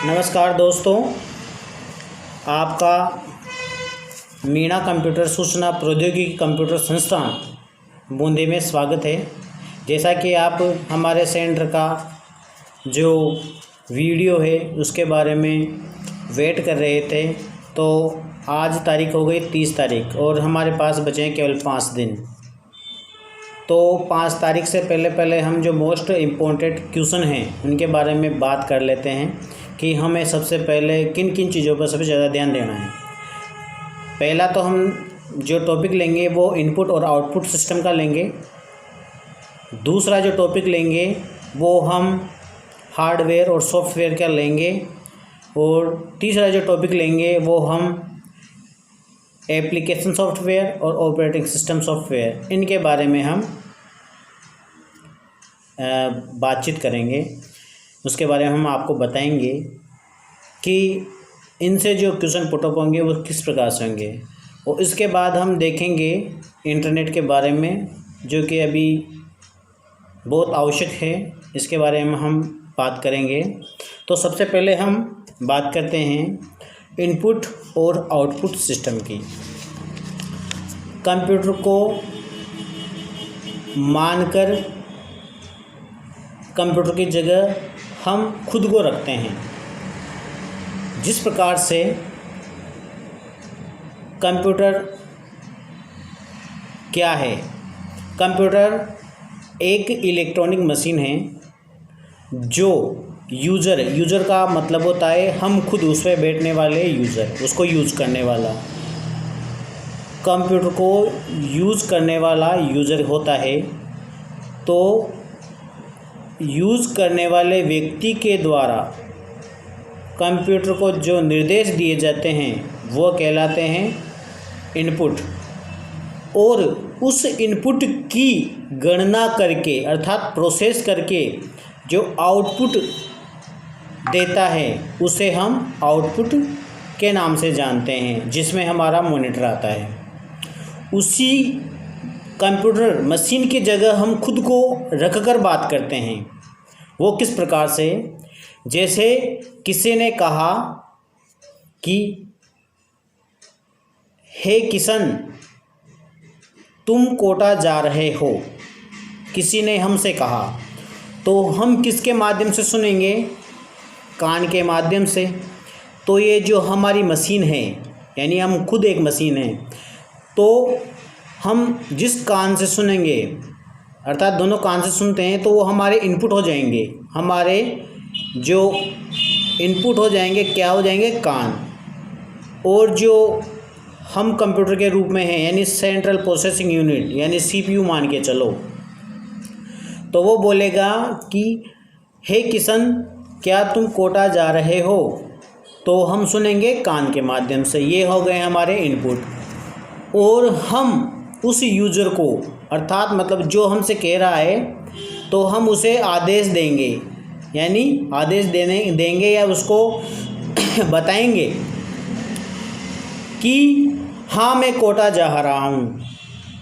नमस्कार दोस्तों, आपका मीणा कंप्यूटर सूचना प्रौद्योगिकी कंप्यूटर संस्थान बूंदी में स्वागत है। जैसा कि आप हमारे सेंटर का जो वीडियो है उसके बारे में वेट कर रहे थे, तो आज तारीख हो गई 30 तारीख और हमारे पास बचे हैं केवल 5 दिन। तो 5 तारीख से पहले हम जो मोस्ट इम्पोर्टेंट क्वेश्चन हैं उनके बारे में बात कर लेते हैं कि हमें सबसे पहले किन किन चीज़ों पर सबसे ज़्यादा ध्यान देना है। पहला तो हम जो टॉपिक लेंगे वो इनपुट और आउटपुट सिस्टम का लेंगे। दूसरा जो टॉपिक लेंगे वो हम हार्डवेयर और सॉफ्टवेयर का लेंगे। और तीसरा जो टॉपिक लेंगे वो हम एप्लीकेशन सॉफ्टवेयर और ऑपरेटिंग सिस्टम सॉफ्टवेयर, इनके बारे में हम बातचीत करेंगे। उसके बारे में हम आपको बताएंगे कि इनसे जो क्वेश्चन पुट अप होंगे वो किस प्रकार से होंगे। और इसके बाद हम देखेंगे इंटरनेट के बारे में, जो कि अभी बहुत आवश्यक है, इसके बारे में हम बात करेंगे। तो सबसे पहले हम बात करते हैं इनपुट और आउटपुट सिस्टम की। कंप्यूटर को मानकर कंप्यूटर की जगह हम खुद को रखते हैं। जिस प्रकार से कंप्यूटर क्या है, कंप्यूटर एक इलेक्ट्रॉनिक मशीन है जो यूज़र का मतलब होता है हम खुद उस पर बैठने वाले यूज़र, उसको यूज़ करने वाला। कंप्यूटर को यूज़ करने वाला यूज़र होता है। तो यूज़ करने वाले व्यक्ति के द्वारा कंप्यूटर को जो निर्देश दिए जाते हैं वो कहलाते हैं इनपुट। और उस इनपुट की गणना करके अर्थात प्रोसेस करके जो आउटपुट देता है उसे हम आउटपुट के नाम से जानते हैं, जिसमें हमारा मॉनिटर आता है। उसी कंप्यूटर मशीन की जगह हम खुद को रखकर बात करते हैं। वो किस प्रकार से, जैसे किसी ने कहा कि हे किशन तुम कोटा जा रहे हो, किसी ने हमसे कहा, तो हम किसके माध्यम से सुनेंगे? कान के माध्यम से। तो ये जो हमारी मशीन है, यानी हम खुद एक मशीन है, तो हम जिस कान से सुनेंगे अर्थात दोनों कान से सुनते हैं तो वो हमारे इनपुट हो जाएंगे। हमारे जो इनपुट हो जाएंगे क्या हो जाएंगे? कान। और जो हम कंप्यूटर के रूप में हैं यानी सेंट्रल प्रोसेसिंग यूनिट यानी CPU मान के चलो, तो वो बोलेगा कि हे किशन क्या तुम कोटा जा रहे हो, तो हम सुनेंगे कान के माध्यम से। ये हो गए हमारे इनपुट। और हम उस यूज़र को अर्थात मतलब जो हमसे कह रहा है तो हम उसे आदेश देंगे, यानी आदेश देंगे या उसको बताएंगे कि हाँ मैं कोटा जा रहा हूँ,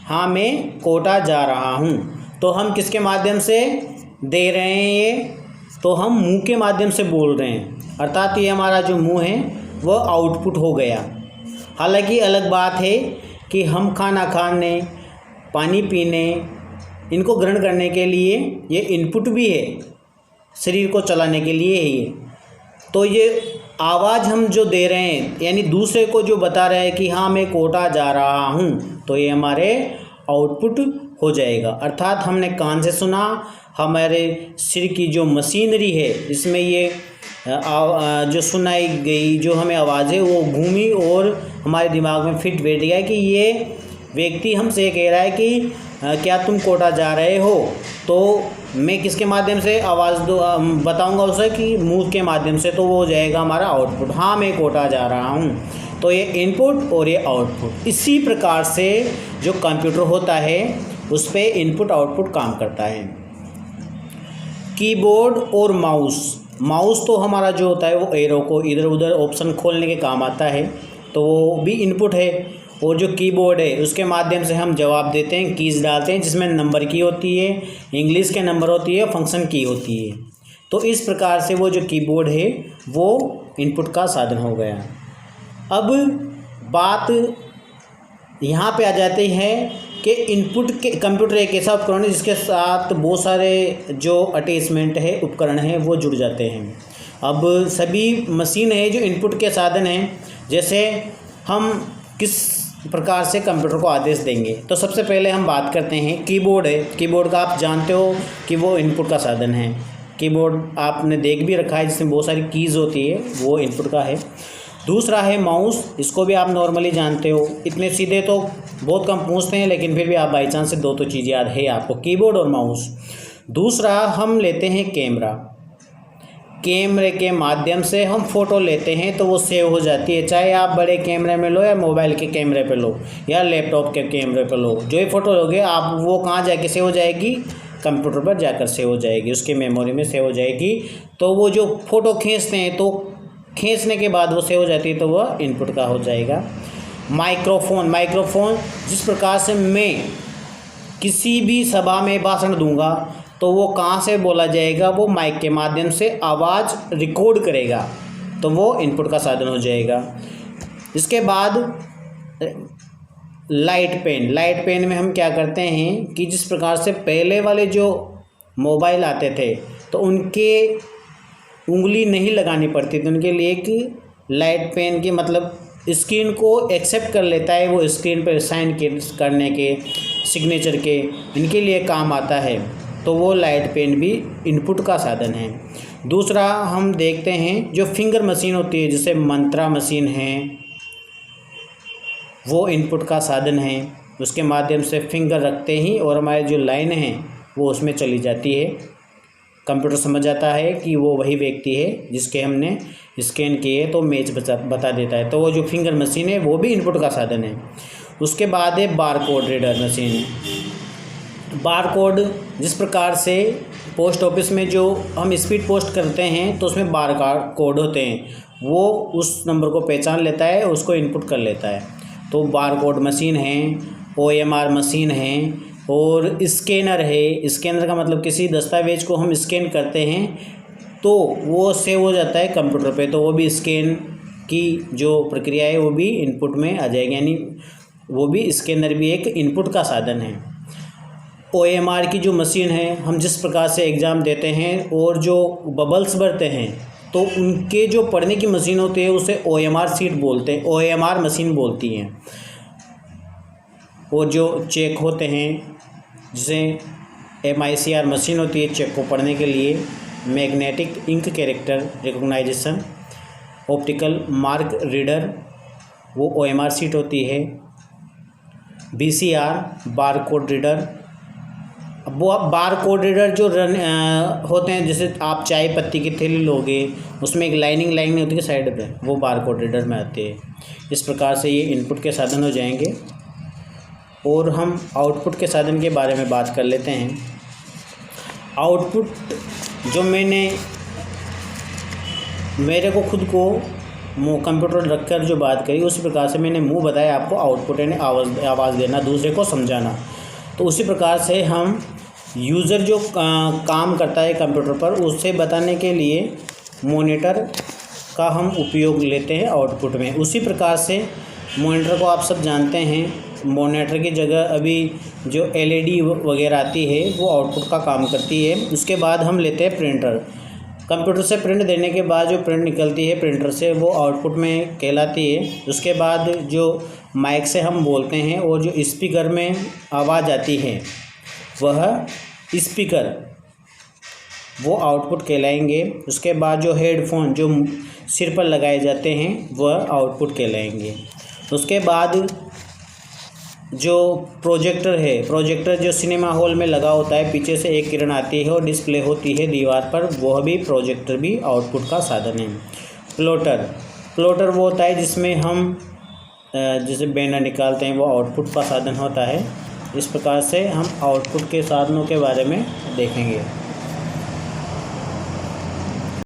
हाँ मैं कोटा जा रहा हूँ। तो हम किसके माध्यम से दे रहे हैं ये? तो हम मुंह के माध्यम से बोल रहे हैं, अर्थात ये हमारा जो मुंह है वो आउटपुट हो गया। हालांकि अलग बात है कि हम खाना खाने, पानी पीने, इनको ग्रहण करने के लिए ये इनपुट भी है, शरीर को चलाने के लिए है ये। तो ये आवाज़ हम जो दे रहे हैं यानी दूसरे को जो बता रहे हैं कि हाँ मैं कोटा जा रहा हूँ, तो ये हमारे आउटपुट हो जाएगा। अर्थात हमने कान से सुना, हमारे सिर की जो मशीनरी है इसमें ये जो सुनाई गई जो हमें आवाज़ है वो घूमी और हमारे दिमाग में फिट बैठ गया कि ये व्यक्ति हमसे कह रहा है कि क्या तुम कोटा जा रहे हो। तो मैं किसके माध्यम से आवाज़ बताऊंगा उसे कि मुंह के माध्यम से, तो वो हो जाएगा हमारा आउटपुट। हाँ मैं कोटा जा रहा हूँ। तो ये इनपुट और ये आउटपुट। इसी प्रकार से जो कंप्यूटर होता है उस पर इनपुट आउटपुट काम करता है। कीबोर्ड और माउस तो हमारा जो होता है वो एरो को इधर उधर ऑप्शन खोलने के काम आता है, तो वो भी इनपुट है। और जो कीबोर्ड है उसके माध्यम से हम जवाब देते हैं, कीज़ डालते हैं, जिसमें नंबर की होती है, इंग्लिश के नंबर होती है, फंक्शन की होती है। तो इस प्रकार से वो जो कीबोर्ड है वो इनपुट का साधन हो गया। अब बात यहाँ पे आ जाती है कि इनपुट के कंप्यूटर एक ऐसा उपकरण है जिसके साथ बहुत सारे जो अटैचमेंट है उपकरण हैं वो जुड़ जाते हैं। अब सभी मशीन है जो इनपुट के साधन हैं, जैसे हम किस प्रकार से कंप्यूटर को आदेश देंगे। तो सबसे पहले हम बात करते हैं कीबोर्ड है। कीबोर्ड का आप जानते हो कि वो इनपुट का साधन है। कीबोर्ड आपने देख भी रखा है जिसमें बहुत सारी कीज़ होती है, वो इनपुट का है। दूसरा है माउस, इसको भी आप नॉर्मली जानते हो। इतने सीधे तो बहुत कम पूछते हैं, लेकिन फिर भी आप बाई चांस से दो तो चीज़ याद है आपको, कीबोर्ड और माउस। दूसरा हम लेते हैं कैमरा। कैमरे के माध्यम से हम फ़ोटो लेते हैं तो वो सेव हो जाती है, चाहे आप बड़े कैमरे में लो या मोबाइल के कैमरे पे लो या लैपटॉप के कैमरे पे लो। जो ही फ़ोटो लोगे आप वो कहाँ जाके सेव हो जाएगी, कंप्यूटर पर जाकर सेव हो जाएगी, उसके मेमोरी में सेव हो जाएगी। तो वो जो फ़ोटो खींचते हैं तो खींचने के बाद वो सेव हो जाती है, तो वह इनपुट का हो जाएगा। माइक्रोफोन जिस प्रकार से मैं किसी भी सभा में भाषण दूंगा तो वो कहाँ से बोला जाएगा, वो माइक के माध्यम से आवाज़ रिकॉर्ड करेगा, तो वो इनपुट का साधन हो जाएगा। इसके बाद लाइट पेन में हम क्या करते हैं कि जिस प्रकार से पहले वाले जो मोबाइल आते थे तो उनके उंगली नहीं लगानी पड़ती थी, उनके लिए एक लाइट पेन की मतलब स्क्रीन को एक्सेप्ट कर लेता है, वो स्क्रीन पर साइन करने के, सिग्नेचर के, इनके लिए काम आता है, तो वो लाइट पेन भी इनपुट का साधन है। दूसरा हम देखते हैं जो फिंगर मशीन होती है, जैसे मंत्रा मशीन है, वो इनपुट का साधन है। उसके माध्यम से फिंगर रखते ही और हमारे जो लाइन है वो उसमें चली जाती है। कंप्यूटर समझ जाता है कि वो वही व्यक्ति है जिसके हमने स्कैन किए, तो मैच बता देता है। तो वो जो फिंगर मशीन है वो भी इनपुट का साधन है। उसके बाद है बारकोड रीडर मशीन। बारकोड जिस प्रकार से पोस्ट ऑफिस में जो हम स्पीड पोस्ट करते हैं तो उसमें बार कोड होते हैं, वो उस नंबर को पहचान लेता है, उसको इनपुट कर लेता है। तो बारकोड मशीन है, OMR मशीन है और स्कैनर है। स्कैनर का मतलब किसी दस्तावेज को हम स्कैन करते हैं तो वो सेव हो जाता है कंप्यूटर पे, तो वो भी स्कैन की जो प्रक्रिया है वो भी इनपुट में आ जाएगी, यानी वो भी स्कैनर भी एक इनपुट का साधन है। OMR की जो मशीन है, हम जिस प्रकार से एग्ज़ाम देते हैं और जो बबल्स भरते हैं तो उनके जो पढ़ने की मशीन होती है उसे OMR सीट बोलते हैं, OMR मशीन बोलती हैं। वो जो चेक होते हैं जिसे MICR मशीन होती है चेक को पढ़ने के लिए, magnetic ink character recognition, optical mark reader, वो OMR सीट होती है। BCR बारकोड रीडर, वो बारकोड रीडर जो होते हैं, जैसे आप चाय पत्ती की थैली लोगे उसमें एक लाइनिंग होती है साइड पे, वो बारकोड रीडर में आते हैं। इस प्रकार से ये इनपुट के साधन हो जाएंगे। और हम आउटपुट के साधन के बारे में बात कर लेते हैं। आउटपुट जो मेरे को खुद को कंप्यूटर रखकर जो बात करी उसी प्रकार से मैंने मुंह बताया आपको, आउटपुट यानी आवाज़ देना, दूसरे को समझाना। तो उसी प्रकार से हम यूज़र जो काम करता है कंप्यूटर पर उससे बताने के लिए मॉनिटर का हम उपयोग लेते हैं आउटपुट में। उसी प्रकार से मॉनिटर को आप सब जानते हैं, मॉनिटर की जगह अभी जो LED वगैरह आती है वो आउटपुट का काम करती है। उसके बाद हम लेते हैं प्रिंटर। कंप्यूटर से प्रिंट देने के बाद जो प्रिंट निकलती है प्रिंटर से वो आउटपुट में कहलाती है। उसके बाद जो माइक से हम बोलते हैं और जो स्पीकर में आवाज़ आती है वह स्पीकर, वो आउटपुट कहलाएंगे। उसके बाद जो हेडफोन जो सिर पर लगाए जाते हैं वह आउटपुट कहलाएंगे। उसके बाद जो प्रोजेक्टर है, प्रोजेक्टर जो सिनेमा हॉल में लगा होता है, पीछे से एक किरण आती है और डिस्प्ले होती है दीवार पर, वह भी प्रोजेक्टर भी आउटपुट का साधन है। प्लॉटर वो होता है जिसमें हम जैसे बैनर निकालते हैं, वो आउटपुट का साधन होता है। इस प्रकार से हम आउटपुट के साधनों के बारे में देखेंगे।